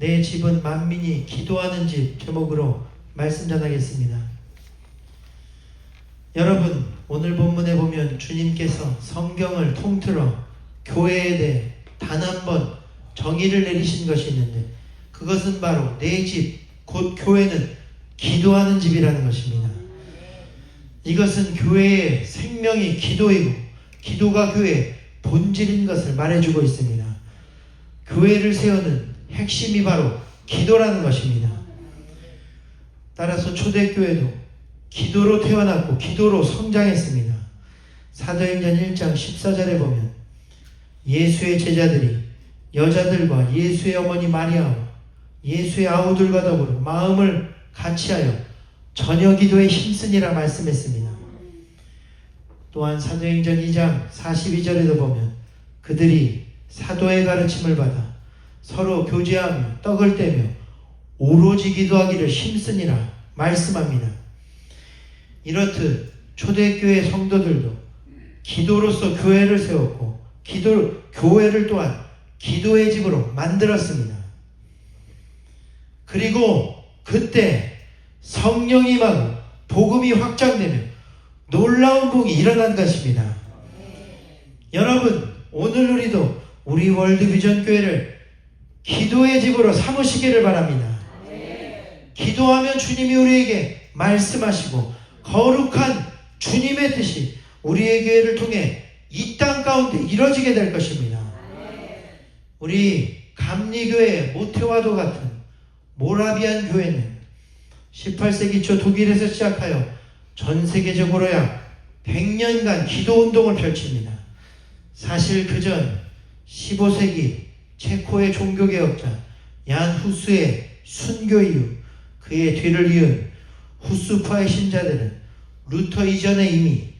내 집은 만민이 기도하는 집 제목으로 말씀 전하겠습니다. 여러분, 오늘 본문에 보면 주님께서 성경을 통틀어 교회에 대해 단 한 번 정의를 내리신 것이 있는데, 그것은 바로 내 집, 곧 교회는 기도하는 집이라는 것입니다. 이것은 교회의 생명이 기도이고 기도가 교회의 본질인 것을 말해주고 있습니다. 교회를 세우는 핵심이 바로 기도라는 것입니다. 따라서 초대교회도 기도로 태어났고 기도로 성장했습니다. 사도행전 1장 14절에 보면 예수의 제자들이 여자들과 예수의 어머니 마리아와 예수의 아우들과 더불어 마음을 같이하여 저녁 기도에 힘쓰니라 말씀했습니다. 또한 사도행전 2장 42절에도 보면 그들이 사도의 가르침을 받아 서로 교제하며 떡을 떼며 오로지 기도하기를 힘쓰니라 말씀합니다. 이렇듯 초대교회 성도들도 기도로서 교회를 세웠고 교회를 또한 기도의 집으로 만들었습니다. 그리고 그때 성령이 임하고 복음이 확장되며 놀라운 복이 일어난 것입니다. 여러분, 오늘 우리도 우리 월드비전 교회를 기도의 집으로 삼으시기를 바랍니다. 기도하면 주님이 우리에게 말씀하시고 거룩한 주님의 뜻이 우리의 교회를 통해 이 땅 가운데 이루어지게 될 것입니다. 우리 감리교회 모태와도 같은 모라비안 교회는 18세기 초 독일에서 시작하여 전 세계적으로 약 100년간 기도운동을 펼칩니다. 사실 그전 15세기 체코의 종교개혁자 얀 후스의 순교 이후 그의 뒤를 이은 후스파의 신자들은 루터 이전에 이미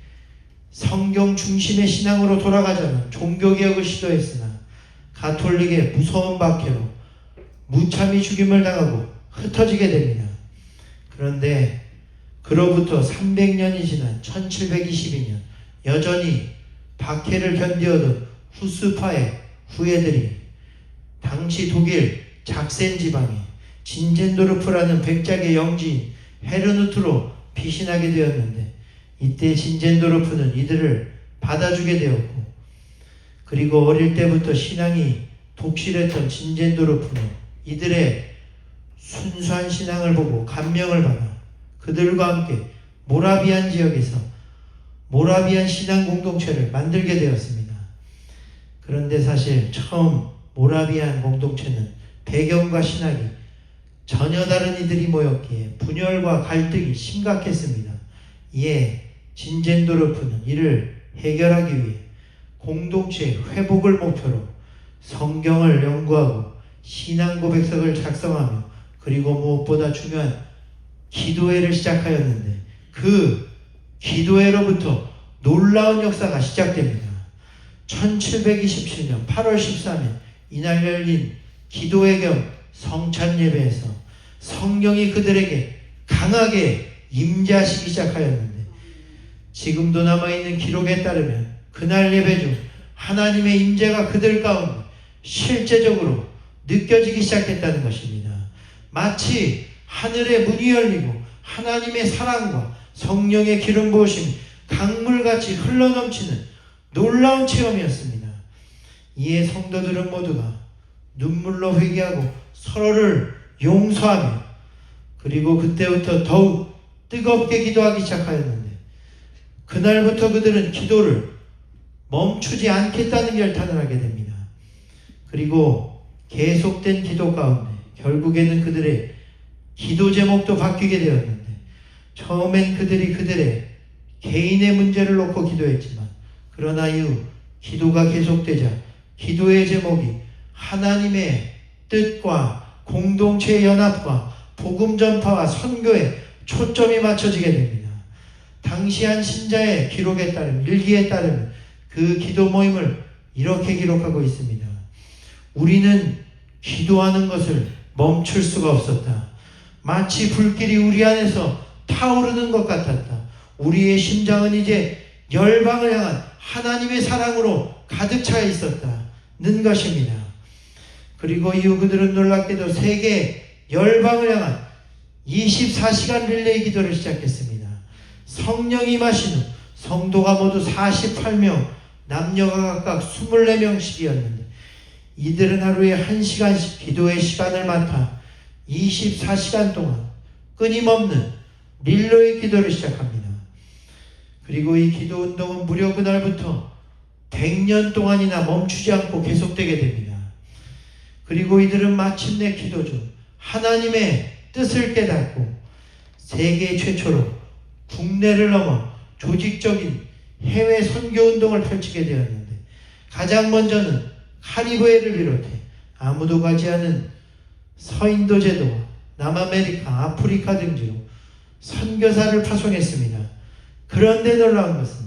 성경 중심의 신앙으로 돌아가자는 종교개혁을 시도했으나 가톨릭의 무서운 박해로 무참히 죽임을 당하고 흩어지게 됩니다. 그런데 그로부터 300년이 지난 1722년 여전히 박해를 견디어온 후스파의 후예들이 당시 독일 작센 지방에 진젠도르프라는 백작의 영지인 헤르누트로 피신하게 되었는데, 이때 진젠도르프는 이들을 받아주게 되었고, 그리고 어릴 때부터 신앙이 독실했던 진젠도르프는 이들의 순수한 신앙을 보고 감명을 받아 그들과 함께 모라비안 지역에서 모라비안 신앙 공동체를 만들게 되었습니다. 그런데 사실 처음 모라비안 공동체는 배경과 신학이 전혀 다른 이들이 모였기에 분열과 갈등이 심각했습니다. 이에 진젠도르프는 이를 해결하기 위해 공동체의 회복을 목표로 성경을 연구하고 신앙 고백서를 작성하며 그리고 무엇보다 중요한 기도회를 시작하였는데, 그 기도회로부터 놀라운 역사가 시작됩니다. 1727년 8월 13일 이날 열린 기도회 겸 성찬 예배에서 성령이 그들에게 강하게 임재하시기 시작하였는데, 지금도 남아있는 기록에 따르면 그날 예배 중 하나님의 임재가 그들 가운데 실제적으로 느껴지기 시작했다는 것입니다. 마치 하늘의 문이 열리고 하나님의 사랑과 성령의 기름 부으심이 강물같이 흘러넘치는 놀라운 체험이었습니다. 이에 성도들은 모두가 눈물로 회개하고 서로를 용서하며 그리고 그때부터 더욱 뜨겁게 기도하기 시작하였는데, 그날부터 그들은 기도를 멈추지 않겠다는 결단을 하게 됩니다. 그리고 계속된 기도 가운데 결국에는 그들의 기도 제목도 바뀌게 되었는데, 처음엔 그들이 그들의 개인의 문제를 놓고 기도했지만 그러나 이후 기도가 계속되자 기도의 제목이 하나님의 뜻과 공동체의 연합과 복음 전파와 선교에 초점이 맞춰지게 됩니다. 당시 한 신자의 기록에 따르면, 일기에 따르면 그 기도 모임을 이렇게 기록하고 있습니다. 우리는 기도하는 것을 멈출 수가 없었다. 마치 불길이 우리 안에서 타오르는 것 같았다. 우리의 심장은 이제 열방을 향한 하나님의 사랑으로 가득 차 있었다는 것입니다. 그리고 이후 그들은 놀랍게도 세계 열방을 향한 24시간 릴레이 기도를 시작했습니다. 성령이 임하신 후 성도가 모두 48명, 남녀가 각각 24명씩이었는데 이들은 하루에 1시간씩 기도의 시간을 맡아 24시간 동안 끊임없는 릴레이 기도를 시작합니다. 그리고 이 기도 운동은 무려 그날부터 100년 동안이나 멈추지 않고 계속되게 됩니다. 그리고 이들은 마침내 기도 중 하나님의 뜻을 깨닫고 세계 최초로 국내를 넘어 조직적인 해외 선교 운동을 펼치게 되었는데 가장 먼저는 카리브해를 비롯해 아무도 가지 않은 서인도 제도와 남아메리카, 아프리카 등지로 선교사를 파송했습니다. 그런데 놀라운 것은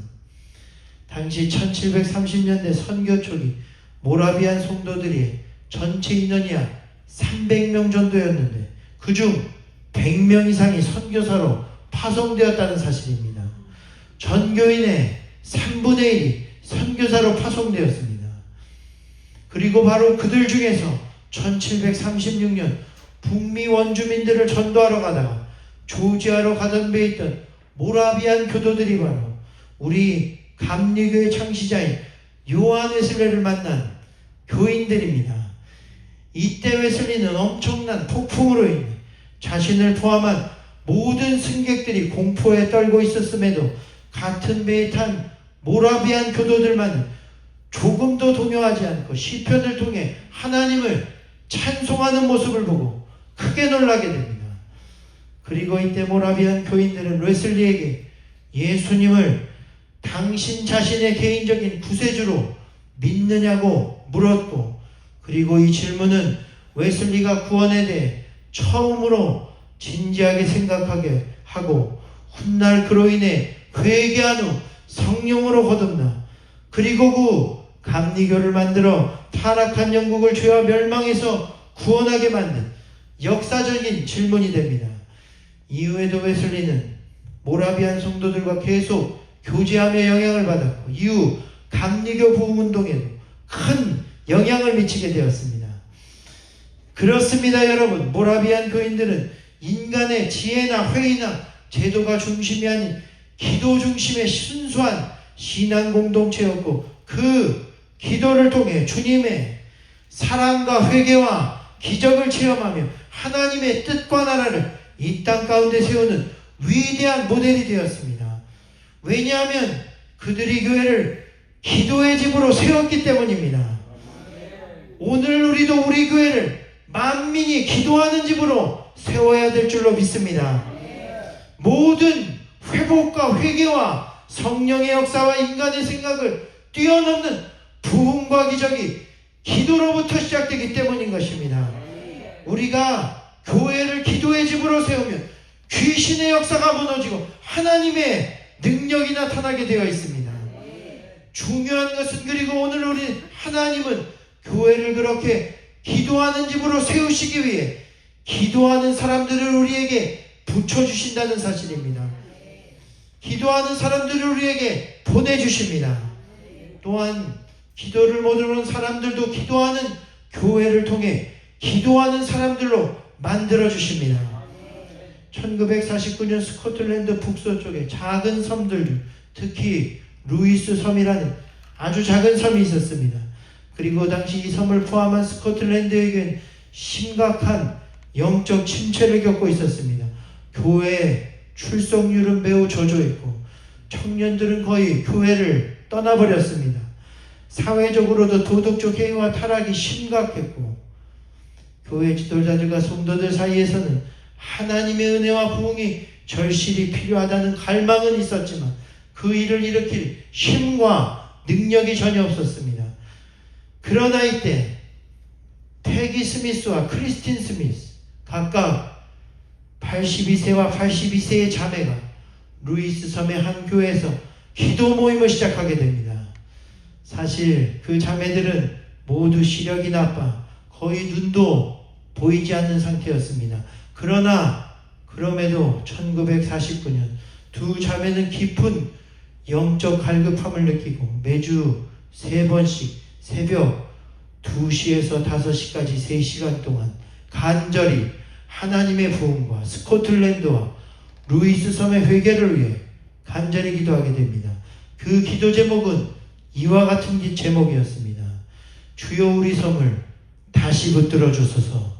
당시 1730년대 선교 초기 모라비안 성도들이 전체 인원이 약 300명 정도였는데 그중 100명 이상이 선교사로 파송되었다는 사실입니다. 전교인의 3분의 1이 선교사로 파송되었습니다. 그리고 바로 그들 중에서 1736년 북미 원주민들을 전도하러 가다가 조지아로 가던 배에 있던 모라비안 교도들이 바로 우리 감리교의 창시자인 요한 웨슬레를 만난 교인들입니다. 이때 웨슬리는 엄청난 폭풍으로 인해 자신을 포함한 모든 승객들이 공포에 떨고 있었음에도 같은 배에 탄 모라비안 교도들만은 조금도 동요하지 않고 시편을 통해 하나님을 찬송하는 모습을 보고 크게 놀라게 됩니다. 그리고 이때 모라비안 교인들은 웨슬리에게 예수님을 당신 자신의 개인적인 구세주로 믿느냐고 물었고, 그리고 이 질문은 웨슬리가 구원에 대해 처음으로 진지하게 생각하게 하고 훗날 그로 인해 회개한 후 성령으로 거듭나 그리고 그 감리교를 만들어 타락한 영국을 죄와 멸망에서 구원하게 만든 역사적인 질문이 됩니다. 이후에도 웨슬리는 모라비안 성도들과 계속 교제하며 영향을 받았고 이후 감리교 부흥운동에도 큰 영향을 미치게 되었습니다. 그렇습니다, 여러분. 모라비안 교인들은 인간의 지혜나 회의나 제도가 중심이 아닌 기도 중심의 순수한 신앙 공동체였고 그 기도를 통해 주님의 사랑과 회개와 기적을 체험하며 하나님의 뜻과 나라를 이 땅 가운데 세우는 위대한 모델이 되었습니다. 왜냐하면 그들이 교회를 기도의 집으로 세웠기 때문입니다. 오늘 우리도 우리 교회를 만민이 기도하는 집으로 세워야 될 줄로 믿습니다. 모든 회복과 회개와 성령의 역사와 인간의 생각을 뛰어넘는 부흥과 기적이 기도로부터 시작되기 때문인 것입니다. 우리가 교회를 기도의 집으로 세우면 귀신의 역사가 무너지고 하나님의 능력이 나타나게 되어 있습니다. 중요한 것은 그리고 오늘 우리 하나님은 교회를 그렇게 기도하는 집으로 세우시기 위해 기도하는 사람들을 우리에게 붙여주신다는 사실입니다. 기도하는 사람들을 우리에게 보내주십니다. 또한 기도를 모르는 사람들도 기도하는 교회를 통해 기도하는 사람들로 만들어주십니다. 1949년 스코틀랜드 북서쪽에 작은 섬들 중 특히 루이스 섬이라는 아주 작은 섬이 있었습니다. 그리고 당시 이 섬을 포함한 스코틀랜드에겐 심각한 영적 침체를 겪고 있었습니다. 교회 출석률은 매우 저조했고 청년들은 거의 교회를 떠나버렸습니다. 사회적으로도 도덕적 해이와 타락이 심각했고 교회 지도자들과 성도들 사이에서는 하나님의 은혜와 부흥이 절실히 필요하다는 갈망은 있었지만 그 일을 일으킬 힘과 능력이 전혀 없었습니다. 그러나 이때 패기 스미스와 크리스틴 스미스 각각 82세와 82세의 자매가 루이스 섬의 한 교회에서 기도 모임을 시작하게 됩니다. 사실 그 자매들은 모두 시력이 나빠 거의 눈도 보이지 않는 상태였습니다. 그러나 그럼에도 1949년 두 자매는 깊은 영적 갈급함을 느끼고 매주 3번씩 새벽 2시에서 5시까지 3시간 동안 간절히 하나님의 부흥과 스코틀랜드와 루이스 섬의 회개를 위해 간절히 기도하게 됩니다. 그 기도 제목은 이와 같은 제목이었습니다. 주여 우리 섬을 다시 붙들어 주소서.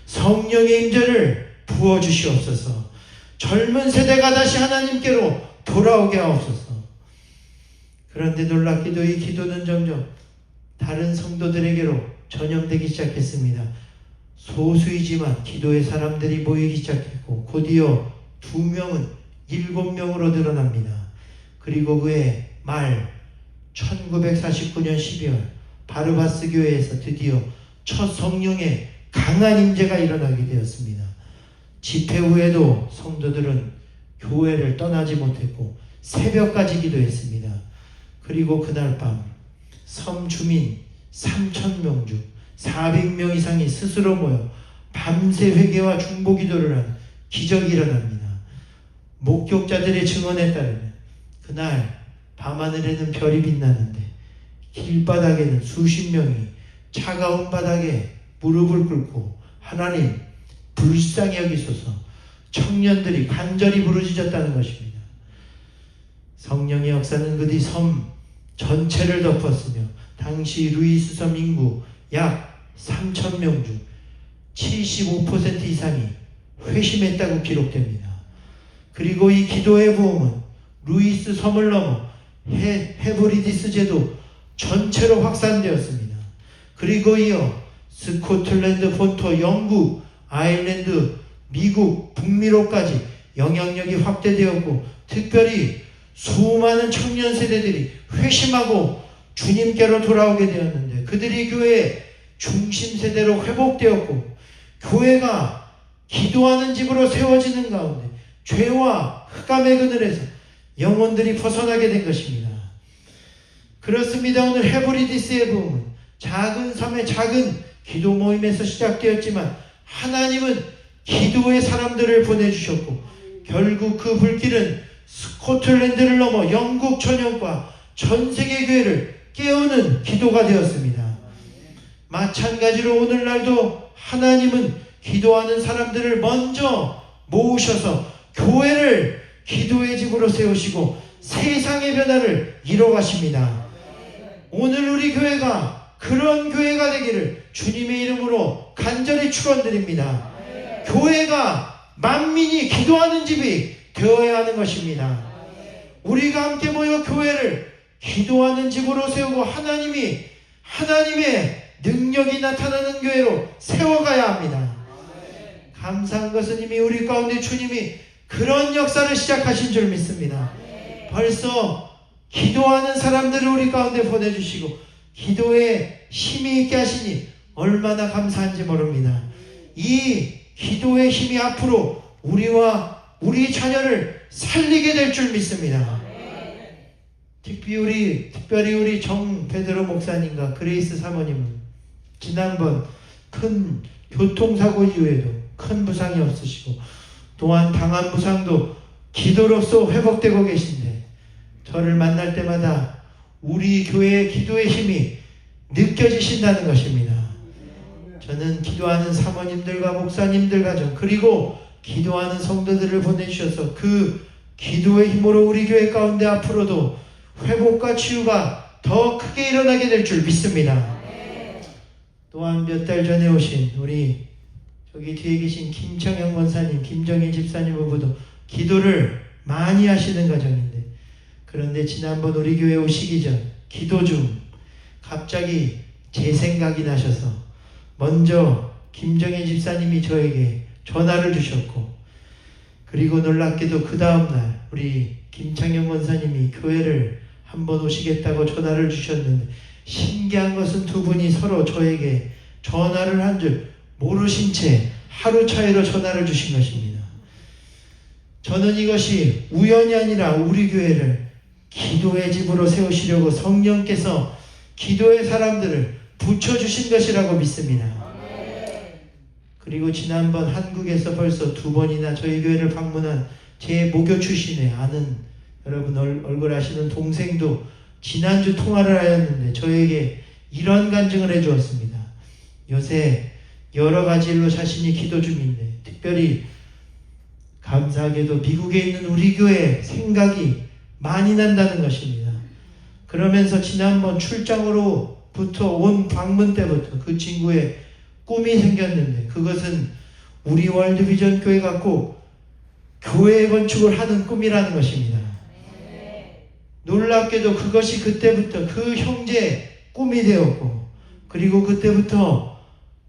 성령의 임재를 부어 주시옵소서. 젊은 세대가 다시 하나님께로 돌아오게 하옵소서. 그런데 놀랍게도 이 기도는 점점 다른 성도들에게로 전염되기 시작했습니다. 소수이지만 기도의 사람들이 모이기 시작했고 곧이어 2명은 7명으로 늘어납니다. 그리고 그해 말 1949년 12월 바르바스 교회에서 드디어 첫 성령의 강한 임재가 일어나게 되었습니다. 집회 후에도 성도들은 교회를 떠나지 못했고 새벽까지 기도했습니다. 그리고 그날 밤 섬 주민 3,000명 중 400명 이상이 스스로 모여 밤새 회개와 중보 기도를 하는 기적이 일어납니다. 목격자들의 증언에 따르면 그날 밤하늘에는 별이 빛나는데 길바닥에는 수십 명이 차가운 바닥에 무릎을 꿇고 하나님 불쌍히 여기소서 청년들이 간절히 부르짖었다는 것입니다. 성령의 역사는 그 뒤 섬 전체를 덮었으며 당시 루이스 섬 인구 약 3,000명 중 75% 이상이 회심했다고 기록됩니다. 그리고 이 기도의 부흥은 루이스 섬을 넘어 헤브리디스 제도 전체로 확산되었습니다. 그리고 이어 스코틀랜드 본토, 영국, 아일랜드, 미국, 북미로까지 영향력이 확대되었고 특별히 수많은 청년 세대들이 회심하고 주님께로 돌아오게 되었는데 그들이 교회의 중심 세대로 회복되었고 교회가 기도하는 집으로 세워지는 가운데 죄와 흑암의 그늘에서 영혼들이 벗어나게 된 것입니다. 그렇습니다. 오늘 헤브리디스의 부흥은 작은 섬의 작은 기도 모임에서 시작되었지만 하나님은 기도의 사람들을 보내주셨고 결국 그 불길은 스코틀랜드를 넘어 영국 전역과 전세계 교회를 깨우는 기도가 되었습니다. 마찬가지로 오늘날도 하나님은 기도하는 사람들을 먼저 모으셔서 교회를 기도의 집으로 세우시고 세상의 변화를 이뤄가십니다. 오늘 우리 교회가 그런 교회가 되기를 주님의 이름으로 간절히 축원드립니다. 교회가 만민이 기도하는 집이 되어야 하는 것입니다. 우리가 함께 모여 교회를 기도하는 집으로 세우고 하나님의 능력이 나타나는 교회로 세워가야 합니다. 감사한 것은 이미 우리 가운데 주님이 그런 역사를 시작하신 줄 믿습니다. 벌써 기도하는 사람들을 우리 가운데 보내주시고 기도에 힘이 있게 하시니 얼마나 감사한지 모릅니다. 이 기도의 힘이 앞으로 우리와 우리 자녀를 살리게 될 줄 믿습니다. 특별히 우리 정 베드로 목사님과 그레이스 사모님은 지난번 큰 교통사고 이후에도 큰 부상이 없으시고 또한 당한 부상도 기도로서 회복되고 계신데 저를 만날 때마다 우리 교회의 기도의 힘이 느껴지신다는 것입니다. 저는 기도하는 사모님들과 목사님들 가정 그리고 기도하는 성도들을 보내주셔서 그 기도의 힘으로 우리 교회 가운데 앞으로도 회복과 치유가 더 크게 일어나게 될 줄 믿습니다. 또한 몇 달 전에 오신 우리 저기 뒤에 계신 김창영 권사님, 김정일 집사님 부부도 기도를 많이 하시는 가정인데 그런데 지난번 우리 교회 오시기 전 기도 중 갑자기 제 생각이 나셔서 먼저 김정일 집사님이 저에게 전화를 주셨고 그리고 놀랍게도 그 다음날 우리 김창영 권사님이 교회를 한번 오시겠다고 전화를 주셨는데 신기한 것은 두 분이 서로 저에게 전화를 한 줄 모르신 채 하루 차이로 전화를 주신 것입니다. 저는 이것이 우연이 아니라 우리 교회를 기도의 집으로 세우시려고 성령께서 기도의 사람들을 붙여주신 것이라고 믿습니다. 그리고 지난번 한국에서 벌써 2번이나 저희 교회를 방문한 제 모교 출신의 아는 여러분 얼굴 아시는 동생도 지난주 통화를 하였는데 저에게 이런 간증을 해주었습니다. 요새 여러 가지 일로 자신이 기도 중인데 특별히 감사하게도 미국에 있는 우리 교회 생각이 많이 난다는 것입니다. 그러면서 지난번 출장으로부터 온 방문 때부터 그 친구의 꿈이 생겼는데 그것은 우리 월드비전 교회가 꼭 교회 건축을 하는 꿈이라는 것입니다. 놀랍게도 그것이 그때부터 그 형제의 꿈이 되었고 그리고 그때부터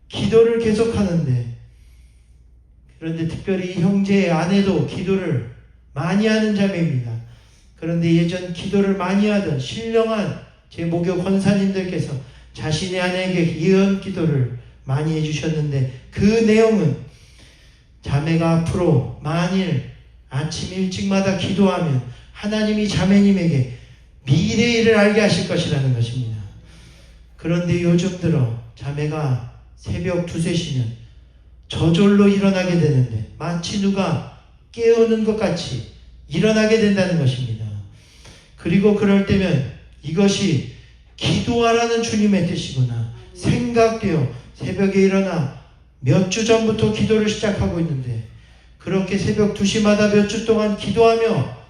기도를 계속하는데 그런데 특별히 이 형제의 아내도 기도를 많이 하는 자매입니다. 그런데 예전 기도를 많이 하던 신령한 제 목욕 권사님들께서 자신의 아내에게 예언 기도를 많이 해주셨는데 그 내용은 자매가 앞으로 만일 아침 일찍마다 기도하면 하나님이 자매님에게 미래의 일을 알게 하실 것이라는 것입니다. 그런데 요즘 들어 자매가 새벽 2, 3시면 저절로 일어나게 되는데 마치 누가 깨우는 것 같이 일어나게 된다는 것입니다. 그리고 그럴 때면 이것이 기도하라는 주님의 뜻이구나 생각되어 새벽에 일어나 몇 주 전부터 기도를 시작하고 있는데 그렇게 새벽 2시마다 몇 주 동안 기도하며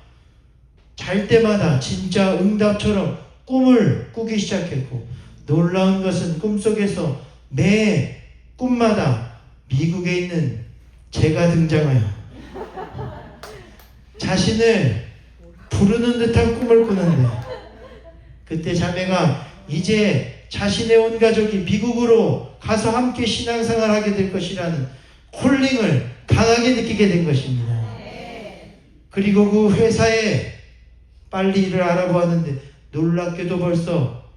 잘 때마다 진짜 응답처럼 꿈을 꾸기 시작했고 놀라운 것은 꿈속에서 매 꿈마다 미국에 있는 제가 등장하여 자신을 부르는 듯한 꿈을 꾸는데 그때 자매가 이제 자신의 온 가족이 미국으로 가서 함께 신앙생활을 하게 될 것이라는 콜링을 강하게 느끼게 된 것입니다. 그리고 그 회사에 빨리 일을 알아보았는데 놀랍게도 벌써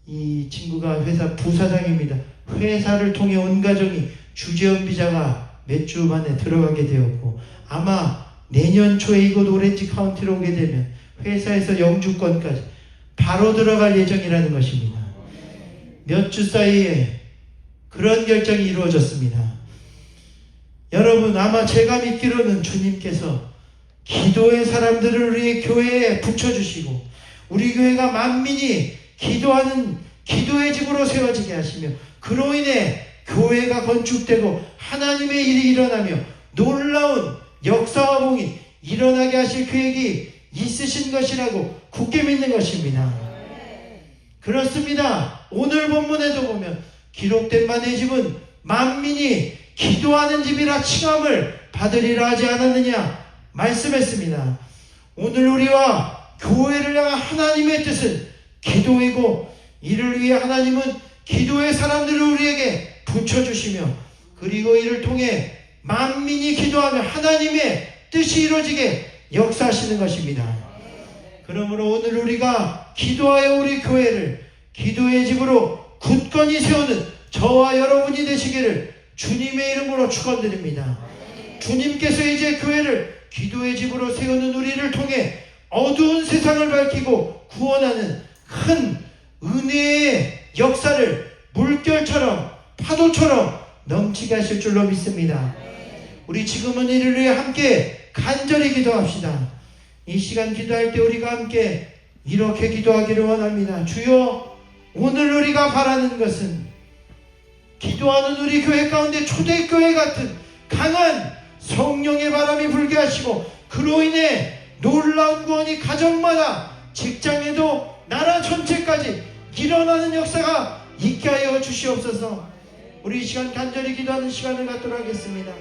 이 친구가 회사 부사장입니다. 회사를 통해 온 가족이 주재원 비자가 몇 주 만에 들어가게 되었고 아마 내년 초에 이곳 오렌지 카운티로 오게 되면 회사에서 영주권까지 바로 들어갈 예정이라는 것입니다. 몇 주 사이에 그런 결정이 이루어졌습니다. 여러분 아마 제가 믿기로는 주님께서 기도의 사람들을 우리 교회에 붙여주시고 우리 교회가 만민이 기도하는 기도의 집으로 세워지게 하시며 그로 인해 교회가 건축되고 하나님의 일이 일어나며 놀라운 역사와 봉이 일어나게 하실 계획이 있으신 것이라고 굳게 믿는 것입니다. 그렇습니다. 오늘 본문에도 보면 기록된 바 내 집은 만민이 기도하는 집이라 칭함을 받으리라 하지 않았느냐 말씀했습니다. 오늘 우리와 교회를 향한 하나님의 뜻은 기도이고 이를 위해 하나님은 기도의 사람들을 우리에게 붙여주시며 그리고 이를 통해 만민이 기도하며 하나님의 뜻이 이루어지게 역사하시는 것입니다. 그러므로 오늘 우리가 기도하여 우리 교회를 기도의 집으로 굳건히 세우는 저와 여러분이 되시기를 주님의 이름으로 축원드립니다. 주님께서 이제 교회를 기도의 집으로 세우는 우리를 통해 어두운 세상을 밝히고 구원하는 큰 은혜의 역사를 물결처럼 파도처럼 넘치게 하실 줄로 믿습니다. 우리 지금은 이를 위해 함께 간절히 기도합시다. 이 시간 기도할 때 우리가 함께 이렇게 기도하기를 원합니다. 주여, 오늘 우리가 바라는 것은 기도하는 우리 교회 가운데 초대교회 같은 강한 성령의 바람이 불게 하시고 그로 인해 놀라운 구원이 가정마다 직장에도 나라 전체까지 일어나는 역사가 있게 하여 주시옵소서. 우리 이 시간 간절히 기도하는 시간을 갖도록 하겠습니다.